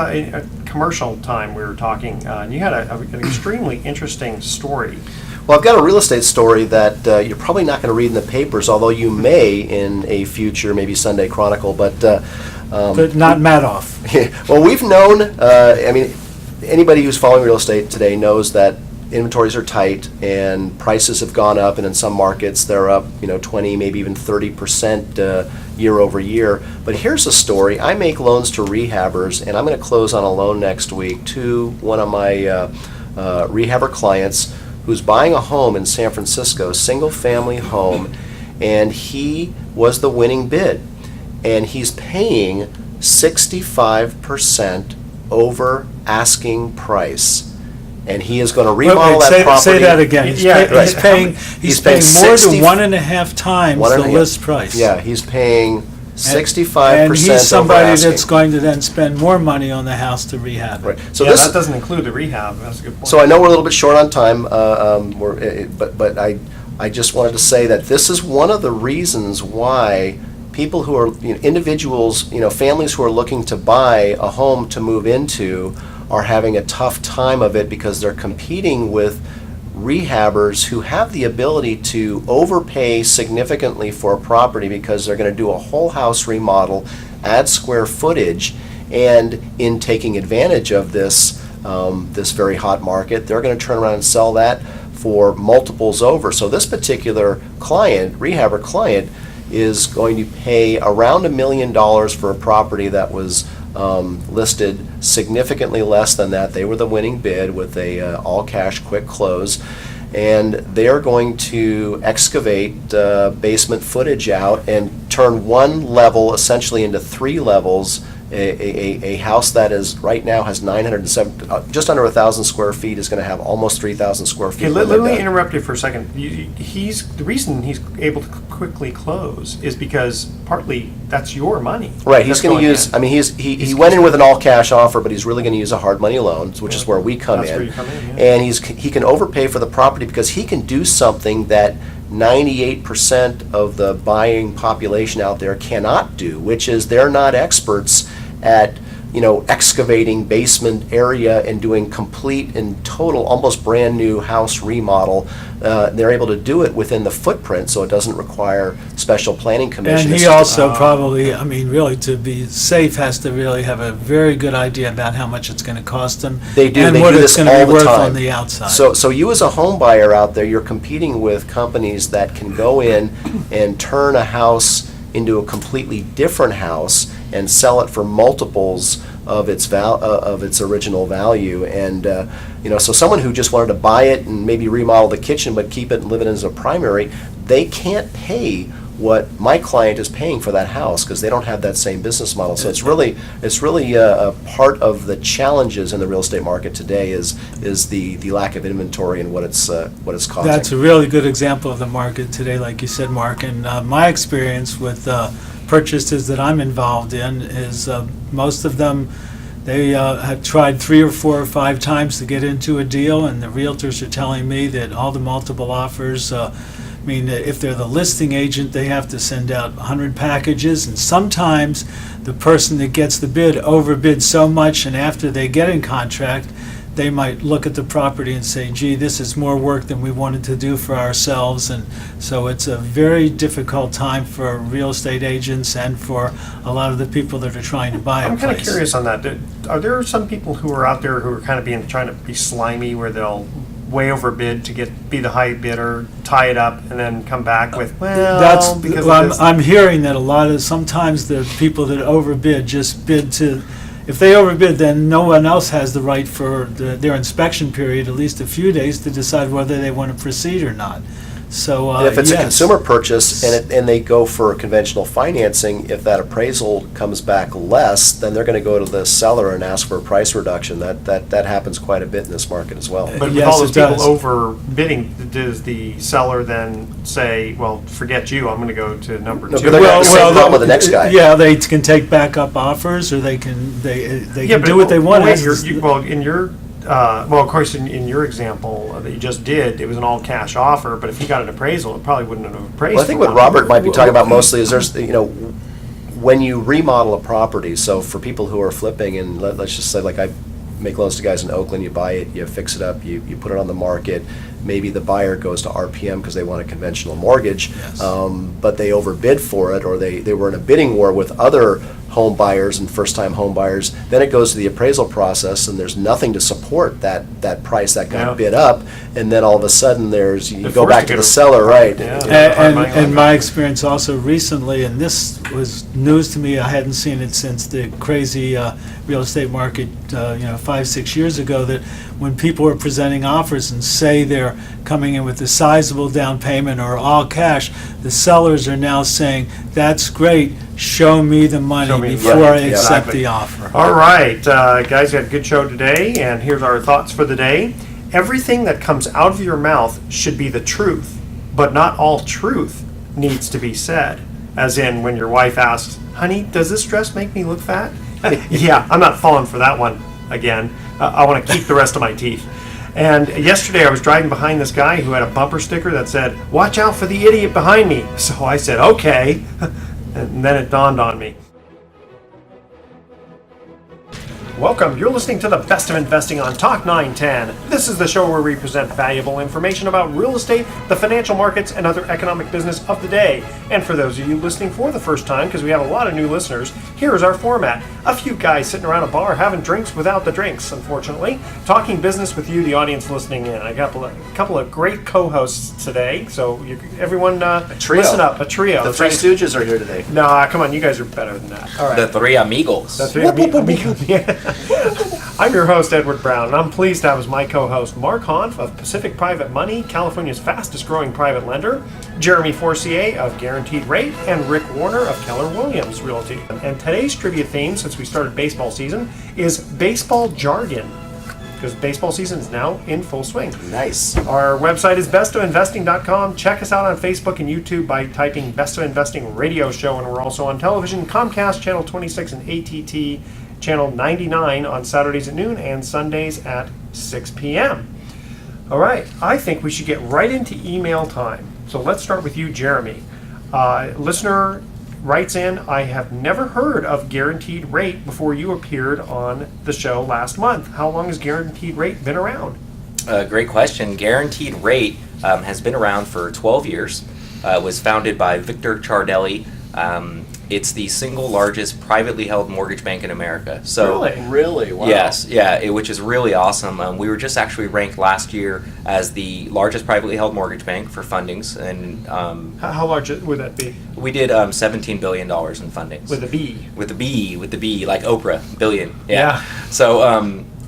commercial time we were talking, and you had an extremely interesting story. Well, I've got a real estate story that you're probably not going to read in the papers, although you may in a future, maybe Sunday Chronicle, but Not Madoff. well, we've known, I mean, anybody who's following real estate today knows that inventories are tight and prices have gone up, and in some markets they're up, 20, maybe even 30% year over year. But here's a story. I make loans to rehabbers, and I'm going to close on a loan next week to one of my rehabber clients who's buying a home in San Francisco, single-family home, and he was the winning bid. And he's paying 65% over asking price. And he is going to remodel that property. Say that again. He's paying He's more paying than 1.5 times the list price. Yeah, he's paying 65% And he's over somebody asking. that's going to then spend more money on the house to rehab it. Right. So Yeah, this, that doesn't include the rehab. That's a good point. so I know we're a little bit short on time, but I just wanted to say that this is one of the reasons why people who are, individuals, families who are looking to buy a home to move into are having a tough time of it, because they're competing with rehabbers who have the ability to overpay significantly for a property because they're going to do a whole house remodel, add square footage, and in taking advantage of this this very hot market, they're going to turn around and sell that for multiples over. So this particular client, rehabber client, is going to pay around $1 million for a property that was listed significantly less than that. They were the winning bid with a all-cash quick close, and they are going to excavate basement footage out and turn one level essentially into 3 levels. A house that is right now has 907, just under 1,000 square feet, is going to have almost 3,000 square feet. Okay, let when they're me done. interrupt you for a second. The reason he's able to quickly close is because partly that's your money. Right, he's that's going to use, in. I mean, he went in with an all-cash offer, but he's really going to use a hard money loan, which is where we come That's in. where you come in, yeah. And he can overpay for the property because he can do something that 98% of the buying population out there cannot do, which is they're not experts at excavating basement area and doing complete and total, almost brand new house remodel. They're able to do it within the footprint, so it doesn't require special planning commission. And It's he just also probably, really to be safe, has to really have a very good idea about how much it's going to cost him. They do. And They what do it's this going to all be the worth time. on the outside. So you as a home buyer out there, you're competing with companies that can go in and turn a house into a completely different house and sell it for multiples of its original value. And so someone who just wanted to buy it and maybe remodel the kitchen but keep it and live it as a primary, they can't pay what my client is paying for that house because they don't have that same business model. So it's really a part of the challenges in the real estate market today is the lack of inventory and what it's causing. That's a really good example of the market today, like you said, Mark. And my experience with purchases that I'm involved in is most of them, they have tried 3 or 4 or 5 times to get into a deal, and the realtors are telling me that all the multiple offers, if they're the listing agent, they have to send out 100 packages, and sometimes the person that gets the bid overbid so much, and after they get in contract, they might look at the property and say, gee, this is more work than we wanted to do for ourselves. And so it's a very difficult time for real estate agents and for a lot of the people that are trying to buy a I'm place. kind of curious on that. Are there some people who are out there who are kind of trying to be slimy, where they'll way overbid to be the high bidder, tie it up, and then come back with, I'm hearing that sometimes the people that overbid just bid to. If they overbid, then no one else has the right for their inspection period, at least a few days, to decide whether they want to proceed or not. So And if it's a yes. consumer purchase and they go for conventional financing, if that appraisal comes back less, then they're going to go to the seller and ask for a price reduction. That happens quite a bit in this market as well. But with Yes, all those it people does. overbidding, does the seller then say, well, forget you, I'm going to go to number No, 2? but they're gonna have the same problem with the next guy. Yeah, they can take back up offers, or they can Yeah, but do what they want. wait, in your well, of course, in your example that you just did, it was an all-cash offer, but if he got an appraisal, it probably wouldn't have appraised. Well, I think for what one. Robert might be talking about mostly is there's, when you remodel a property, so for people who are flipping, and let's just say, like I make loans to guys in Oakland, you buy it, you fix it up, you put it on the market, maybe the buyer goes to RPM because they want a conventional mortgage, but they overbid for it, or they were in a bidding war with other home buyers and first-time home buyers. Then it goes to the appraisal process, and there's nothing to support that price that got bid up, and then all of a sudden you go back to the seller, right? And my experience also recently, and this was news to me, I hadn't seen it since the crazy real estate market 5-6 years ago, that when people are presenting offers and say they're coming in with a sizable down payment or all cash, the sellers are now saying, that's great, show me the money before I accept the offer. All right, guys, we had a good show today, and here's our thoughts for the day. Everything that comes out of your mouth should be the truth, but not all truth needs to be said. As in, when your wife asks, honey, does this dress make me look fat? Yeah, I'm not falling for that one again. I want to keep the rest of my teeth. And yesterday I was driving behind this guy who had a bumper sticker that said, watch out for the idiot behind me. So I said, okay. And then it dawned on me. Welcome. You're listening to the Best of Investing on Talk 910. This is the show where we present valuable information about real estate, the financial markets, and other economic business of the day. And for those of you listening for the first time, because we have a lot of new listeners, here is our format. A few guys sitting around a bar having drinks without the drinks, unfortunately. Talking business with you, the audience listening in. I got a couple of great co-hosts today, so everyone trio. Listen up. A trio. The Three Stooges are here today. Nah, come on, you guys are better than that. All right. The Three Amigos. The Three Amigos. Yeah. I'm your host, Edward Brown, and I'm pleased to have as my co-host Mark Hanf of Pacific Private Money, California's fastest growing private lender, Jeremy Forcier of Guaranteed Rate, and Rick Warner of Keller Williams Realty. And today's trivia theme, since we started baseball season, is baseball jargon, because baseball season is now in full swing. Nice. Our website is bestofinvesting.com. Check us out on Facebook and YouTube by typing Best of Investing Radio Show, and we're also on television, Comcast Channel 26 and ATT Channel 99 on Saturdays at noon and Sundays at 6 p.m. All right, I think we should get right into email time. So let's start with you, Jeremy. Listener writes in, I have never heard of Guaranteed Rate before you appeared on the show last month. How long has Guaranteed Rate been around? Great question. Guaranteed Rate has been around for 12 years. Was founded by Victor Chardelli. It's the single largest privately held mortgage bank in America. So Really? Wow. Yes, which is really awesome. We were just actually ranked last year as the largest privately held mortgage bank for fundings, and How large would that be? we did $17 billion in fundings. With a B. With the B, like Oprah, billion. Yeah. So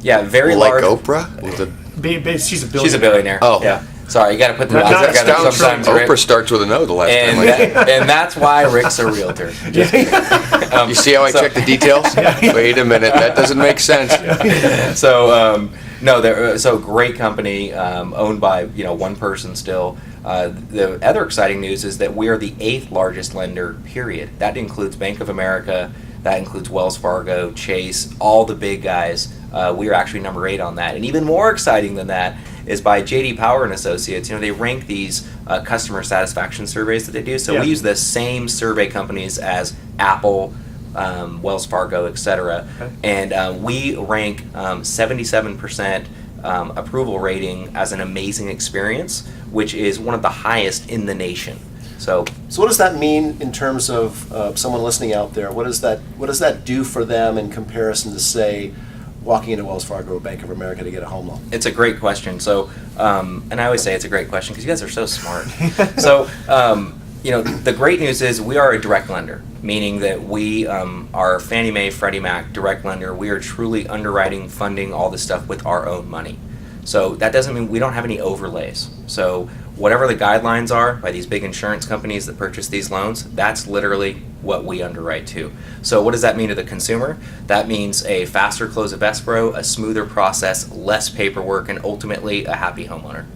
very Like large. Oprah? With a, She's a billionaire. She's a billionaire. Oh. Yeah. Sorry, you got to put the. Not- not- sometimes Oprah starts with an O the last and, time. and that's why Rick's a realtor. You see how I check the details? Wait a minute, that doesn't make sense. So so great company, owned by one person still. The other exciting news is that we are the 8th largest lender. Period. That includes Bank of America. That includes Wells Fargo, Chase, all the big guys. We are actually number 8 on that. And even more exciting than that is by J.D. Power and Associates. They rank these customer satisfaction surveys that they do. So we use the same survey companies as Apple, Wells Fargo, etc. Okay. And we rank 77% approval rating as an amazing experience, which is one of the highest in the nation. So what does that mean in terms of someone listening out there? What does that do for them in comparison to, say, walking into Wells Fargo or Bank of America to get a home loan? it's a great question. So, and I always say it's a great question because you guys are so smart. So, the great news is we are a direct lender, meaning that we are Fannie Mae, Freddie Mac direct lender. We are truly underwriting, funding all this stuff with our own money. So that doesn't mean we don't have any overlays. So whatever the guidelines are by these big insurance companies that purchase these loans, that's literally what we underwrite to. So what does that mean to the consumer? That means a faster close of escrow, a smoother process, less paperwork, and ultimately a happy homeowner.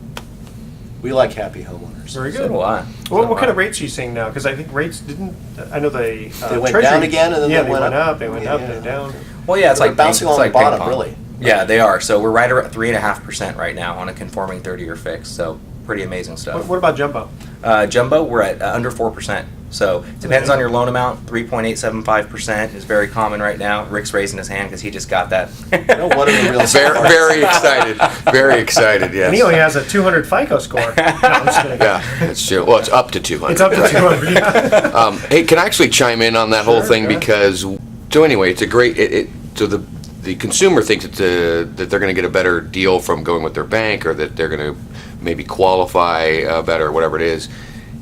We like happy homeowners. Very So good. do I. What kind of rates are you seeing now? Because I think rates didn't. I know they went Treasuries- down again, and then yeah, they went went up. up. They went up Yeah. and down. Well, yeah, it's They're like bouncing it's along like the bottom, ping pong. really. Yeah, they are. So we're right around 3.5% right now on a conforming 30-year fix. So pretty amazing stuff. What about jumbo? Jumbo, we're at under 4%. So depends on your loan amount. 3.875% is very common right now. Rick's raising his hand because he just got that. No, one of the real Very, very excited. Very excited, yes. And he only has a 200 FICO score. No, I'm just kidding. Yeah, it's true. Well, it's up to 200. It's up to 200. Yeah. Hey, can I actually chime in on that whole Sure, thing? go ahead. Because, so anyway, it's a great, so the consumer thinks that they're going to get a better deal from going with their bank, or that they're going to maybe qualify better, or whatever it is.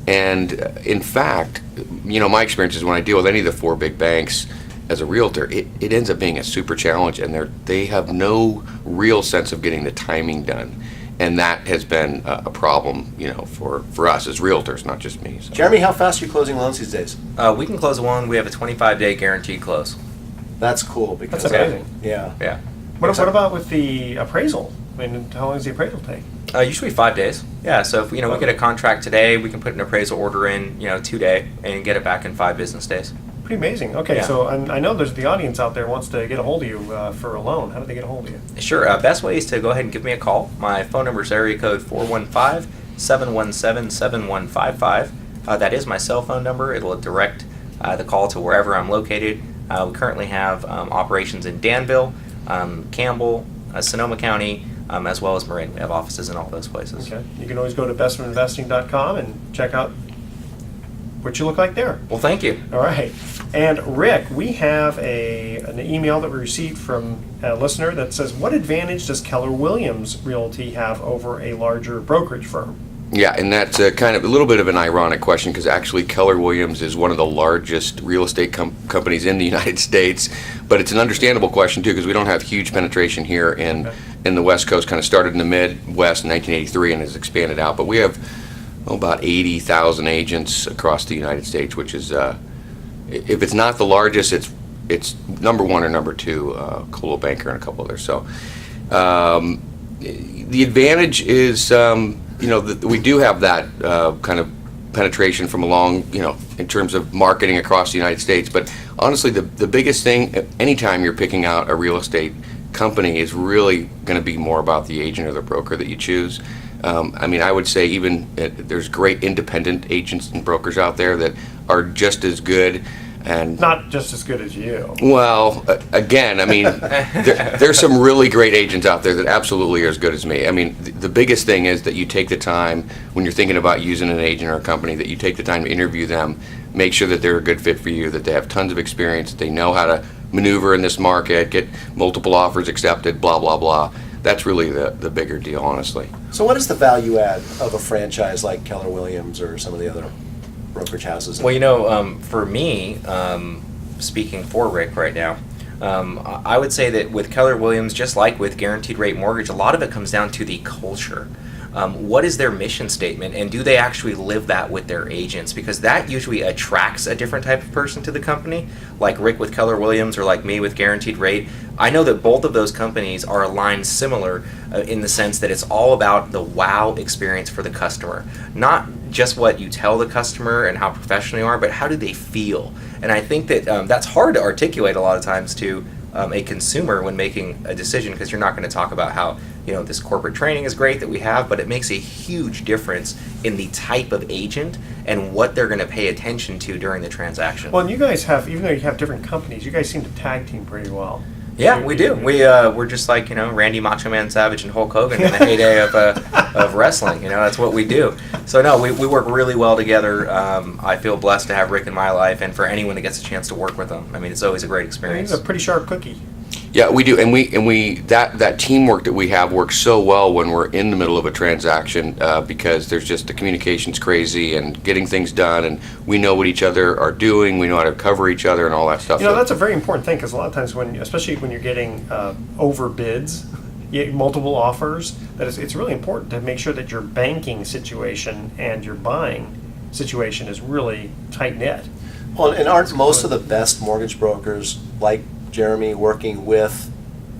And in fact, my experience is when I deal with any of the four big banks as a realtor, it ends up being a super challenge, and they have no real sense of getting the timing done. And that has been a problem, for us as realtors, not just me. So. Jeremy, how fast are you closing loans these days? We can close one. We have a 25-day guaranteed close. That's cool because That's amazing. Yeah. Yeah. What about with the appraisal? I mean, how long does the appraisal take? Usually 5 days. Yeah, so if we get a contract today, we can put an appraisal order in, today, and get it back in 5 business days. Pretty amazing. Okay, Yeah. so I know there's the audience out there wants to get a hold of you for a loan. How do they get a hold of you? Sure. Best way is to go ahead and give me a call. My phone number is area code 415-717-7155. That is my cell phone number. It'll direct the call to wherever I'm located. We currently have operations in Danville, Campbell, Sonoma County, as well as Marin. We have offices in all those places. Okay. You can always go to bestofinvesting.com and check out what you look like there. Well, thank you. All right. And Rick, we have an email that we received from a listener that says, what advantage does Keller Williams Realty have over a larger brokerage firm? Yeah, and that's kind of a little bit of an ironic question, because actually Keller Williams is one of the largest real estate companies in the United States, but it's an understandable question too, because we don't have huge penetration here in the West Coast. Kind of started in the Midwest in 1983 and has expanded out, but we have about 80,000 agents across the United States, which is, if it's not the largest, it's number one or number two, Coldwell Banker and a couple others. So the advantage is, we do have that kind of penetration from along, in terms of marketing across the United States. But honestly, the biggest thing, anytime you're picking out a real estate company, is really going to be more about the agent or the broker that you choose. I would say even there's great independent agents and brokers out there that are just as good. And not just as good as you. Well, again, there's some really great agents out there that absolutely are as good as me. The biggest thing is that you take the time, when you're thinking about using an agent or a company, that you take the time to interview them, make sure that they're a good fit for you, that they have tons of experience, that they know how to maneuver in this market, get multiple offers accepted, blah, blah, blah. That's really the bigger deal, honestly. So what is the value add of a franchise like Keller Williams or some of the other brokerage houses? Well, for me, speaking for Rick right now, I would say that with Keller Williams, just like with Guaranteed Rate Mortgage, a lot of it comes down to the culture. What is their mission statement, and do they actually live that with their agents? Because that usually attracts a different type of person to the company, like Rick with Keller Williams or like me with Guaranteed Rate. I know that both of those companies are aligned similar in the sense that it's all about the wow experience for the customer. Not just what you tell the customer and how professional you are, but how do they feel? And I think that that's hard to articulate a lot of times to a consumer when making a decision, because you're not going to talk about how this corporate training is great that we have, but it makes a huge difference in the type of agent and what they're going to pay attention to during the transaction. Well, and you guys have, even though you have different companies, you guys seem to tag team pretty well. Yeah, we do. We're just like Randy Macho Man Savage and Hulk Hogan in the heyday of wrestling. That's what we do. So no, we work really well together. I feel blessed to have Rick in my life, and for anyone that gets a chance to work with him. It's always a great experience. He's a pretty sharp cookie. Yeah, we do, and we that teamwork that we have works so well when we're in the middle of a transaction, because there's just the communication's crazy and getting things done, and we know what each other are doing, we know how to cover each other and all that stuff. That's a very important thing, because a lot of times especially when you're getting over bids, multiple offers, that it's really important to make sure that your banking situation and your buying situation is really tight knit. Well, and aren't most of the best mortgage brokers like Jeremy working with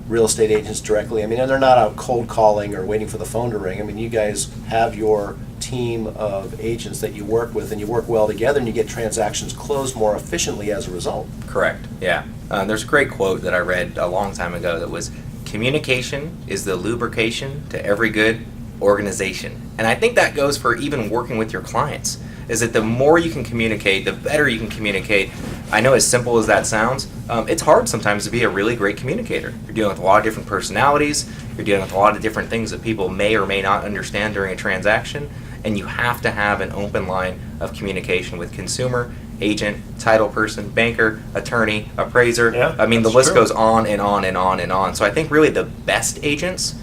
real estate agents directly? And they're not out cold calling or waiting for the phone to ring. You guys have your team of agents that you work with, and you work well together, and you get transactions closed more efficiently as a result. Correct. Yeah. There's a great quote that I read a long time ago that was, communication is the lubrication to every good organization. And I think that goes for even working with your clients, is that the more you can communicate, the better you can communicate. I know, as simple as that sounds, it's hard sometimes to be a really great communicator. You're dealing with a lot of different personalities, you're dealing with a lot of different things that people may or may not understand during a transaction, and you have to have an open line of communication with consumer, agent, title person, banker, attorney, appraiser. Yeah, I mean, the that's list true. goes on and on and on and on. So I think really the best agents,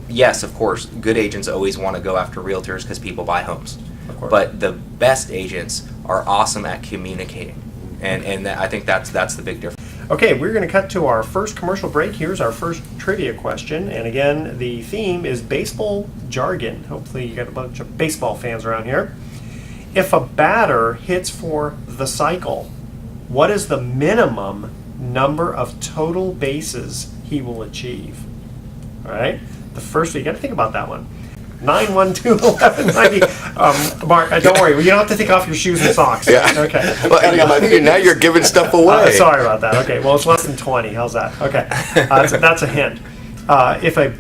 yes, of course, good agents always want to go after realtors because people buy homes. Of course. But the best agents are awesome at communicating. And I think that's the big difference. Okay, we're going to cut to our first commercial break. Here's our first trivia question. And again, the theme is baseball jargon. Hopefully you got a bunch of baseball fans around here. If a batter hits for the cycle, what is the minimum number of total bases he will achieve? All right, the first, you got to think about that one. 912-1190. Mark, don't worry, you don't have to take off your shoes and socks. Yeah. Okay. Well, now you're giving stuff away. Sorry about that. Okay, well, it's less than 20. How's that? Okay, that's a hint. If a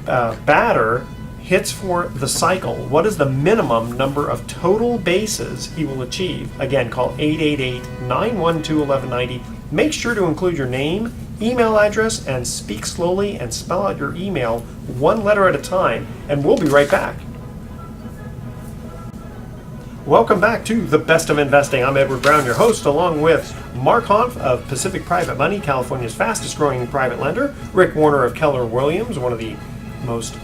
batter hits for the cycle, what is the minimum number of total bases he will achieve? Again, call 888-912-1190. Make sure to include your name, email address, and speak slowly and spell out your email one letter at a time, and we'll be right back. Welcome back to The Best of Investing. I'm Edward Brown, your host, along with Mark Hanf of Pacific Private Money, California's fastest growing private lender, Rick Warner of Keller Williams, one of the most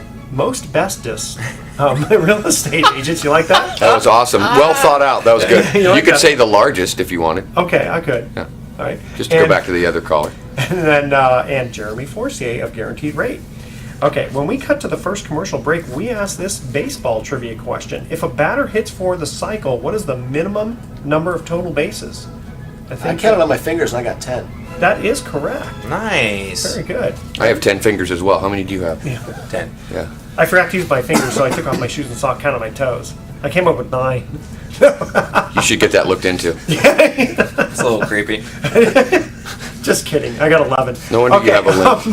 bestest real estate agents. You like that? That was awesome. Well thought out. That was good. You You like could that? say the largest if you wanted. Okay, I could. Yeah. All right. Just to go back to the other caller. And then and Jeremy Forcier of Guaranteed Rate. Okay, when we cut to the first commercial break, we asked this baseball trivia question. If a batter hits for the cycle, what is the minimum number of total bases? I counted on my fingers and I got 10. That is correct. Nice. Very good. I have 10 fingers as well. How many do you have? 10. Yeah. I forgot to use my fingers, so I took off my shoes and socks, counted my toes. I came up with 9. You should get that looked into. It's a little creepy. Just kidding. I got 11. No wonder you have a limp.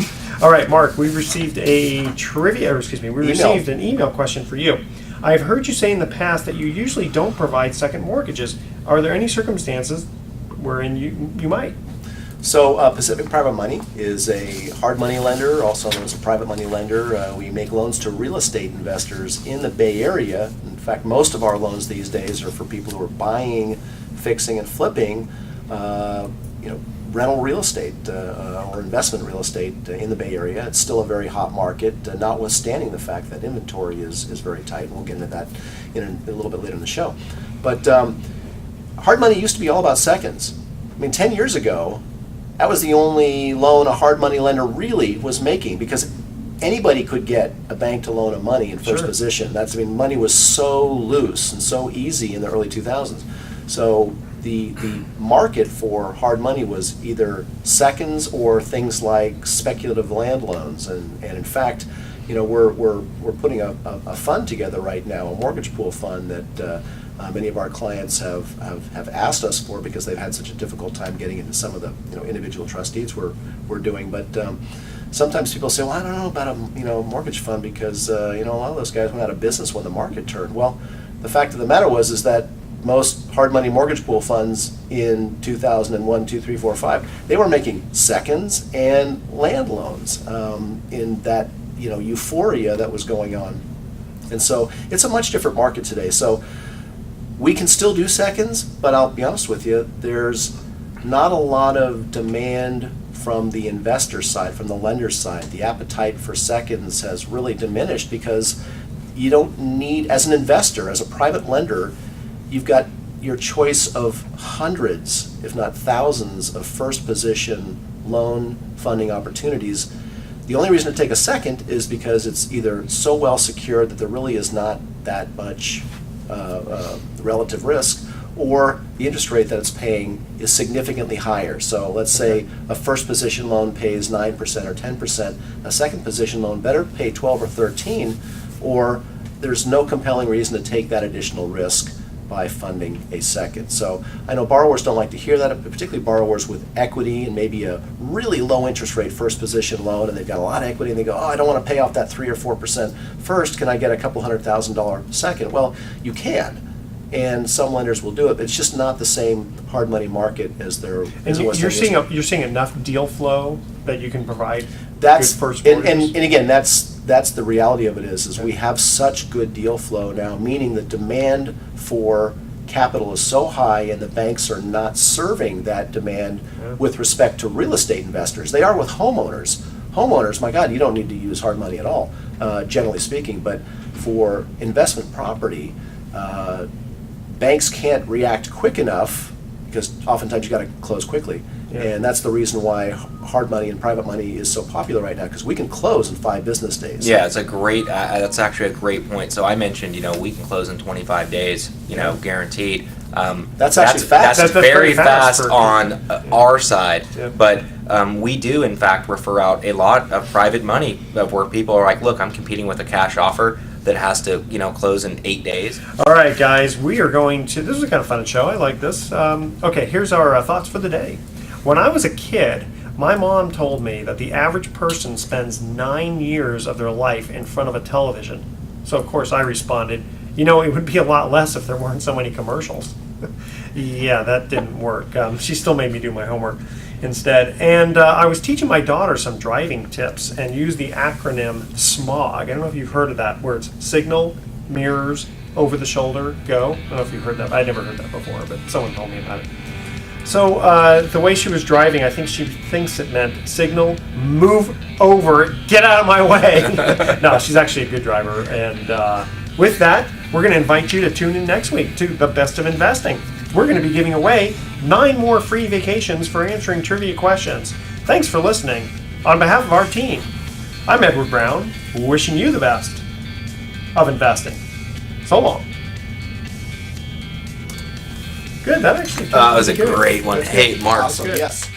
All right, Mark, we received received an email question for you. I've heard you say in the past that you usually don't provide second mortgages. Are there any circumstances wherein you might? So Pacific Private Money is a hard money lender, also known as a private money lender. We make loans to real estate investors in the Bay Area. In fact, most of our loans these days are for people who are buying, fixing, and flipping, rental real estate or investment real estate in the Bay Area. It's still a very hot market, notwithstanding the fact that inventory is very tight. We'll get into that in a little bit later in the show. But hard money used to be all about seconds. I mean, 10 years ago, that was the only loan a hard money lender really was making, because anybody could get a bank to loan a money in first Sure. position. Money was so loose and so easy in the early 2000s. So the market for hard money was either seconds or things like speculative land loans. And in fact, we're putting a fund together right now, a mortgage pool fund that many of our clients have asked us for, because they've had such a difficult time getting into some of the individual trust deeds we're doing. But sometimes people say, well, I don't know about a mortgage fund, because a lot of those guys went out of business when the market turned. Well, the fact of the matter is that most hard money mortgage pool funds in 2001, 2, 3, 4, 5, they were making seconds and land loans in that euphoria that was going on. And so it's a much different market today. So we can still do seconds, but I'll be honest with you, there's not a lot of demand from the investor side, from the lender side. The appetite for seconds has really diminished, because you don't need, as an investor, as a private lender, you've got your choice of hundreds, if not thousands, of first position loan funding opportunities. The only reason to take a second is because it's either so well secured that there really is not that much relative risk, or the interest rate that it's paying is significantly higher. So let's say a first position loan pays 9% or 10%, a second position loan better pay 12 or 13, or there's no compelling reason to take that additional risk by funding a second. So I know borrowers don't like to hear that, but particularly borrowers with equity and maybe a really low interest rate first position loan, and they've got a lot of equity, and they go, oh, I don't want to pay off that 3 or 4% first. Can I get a couple $100,000 second? Well, you can. And some lenders will do it, but it's just not the same hard money market as there And as it was 10 you're years seeing ago. you're seeing enough deal flow that you can provide That's good first and mortgages? again, that's the reality of it is we have such good deal flow now, meaning the demand for capital is so high, and the banks are not serving that demand with respect to real estate investors. They are with homeowners. Homeowners, my God, you don't need to use hard money at all, generally speaking. But for investment property, banks can't react quick enough because oftentimes you got to close quickly. Yeah. And that's the reason why hard money and private money is so popular right now, because we can close in 5 business days. Yeah, it's a great. That's actually a great point. So I mentioned, we can close in 25 days, guaranteed. That's actually fast. That's That's very very fast fast for- on our side. Yeah. But we do, in fact, refer out a lot of private money of where people are like, look, I'm competing with a cash offer that has to, close in 8 days. All right, guys, we are going to. This is a kind of fun show. I like this. Okay, here's our thoughts for the day. When I was a kid, my mom told me that the average person spends 9 years of their life in front of a television. So, of course, I responded, it would be a lot less if there weren't so many commercials. Yeah, that didn't work. She still made me do my homework instead. And I was teaching my daughter some driving tips and used the acronym SMOG. I don't know if you've heard of that, where it's signal, mirrors, over the shoulder, go. I don't know if you've heard that. I never heard that before, but someone told me about it. So the way she was driving, I think she thinks it meant signal, move over, get out of my way. No, she's actually a good driver. And with that, we're going to invite you to tune in next week to The Best of Investing. We're going to be giving away 9 more free vacations for answering trivia questions. Thanks for listening. On behalf of our team, I'm Edward Brown, wishing you the best of investing. So long. Good, that actually That was a good. great one. Hey, Mark. Awesome. Yes.